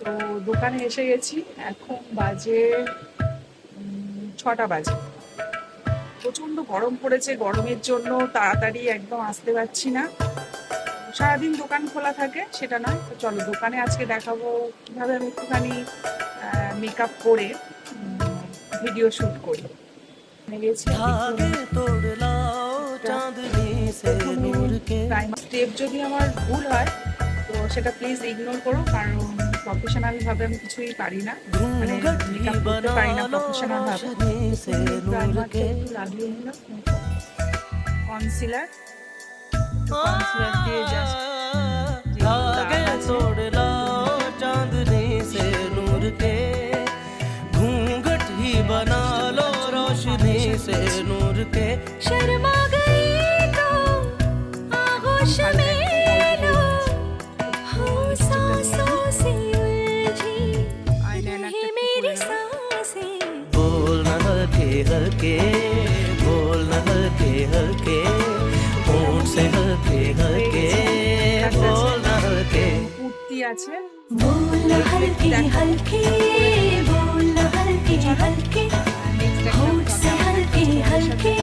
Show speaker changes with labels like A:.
A: তো দোকানে এসে গেছি, এখন বাজে 6টা বাজে। প্রচন্ড গরম পড়েছে, গরমের জন্য তাড়াতাড়ি একদম আসতে পারছি না। সারাদিন দোকান খোলা থাকে সেটা নয়, তো চলো দোকানে আজকে দেখাবো কিভাবে আমি একটুখানি মেকআপ করে ভিডিও শুট করি। গেছি স্টেপ যদি আমার ভুল হয় তো সেটা প্লিজ ইগনোর করো, কারণ প্রফেশনাল ভাবে আমি কিছুই পারি না, মানে মেকআপ করতে পারি না প্রফেশনাল ভাবে। লাগিয়ে নিলাম কনসিলার, কনসিলার দিয়ে জাস্ট
B: घूंघट ही बना लो रोशनी से नूर के शर्मा गई तो आगोश में लो हो सांसों से उलझी रहे मेरी सांसें बोलना हल्के हल्के बोलना हल्के हल्के होंठ से हल्के हल्के बोलना हल्के
A: কুর্তি আছে,
B: बोलना हल्के हल्के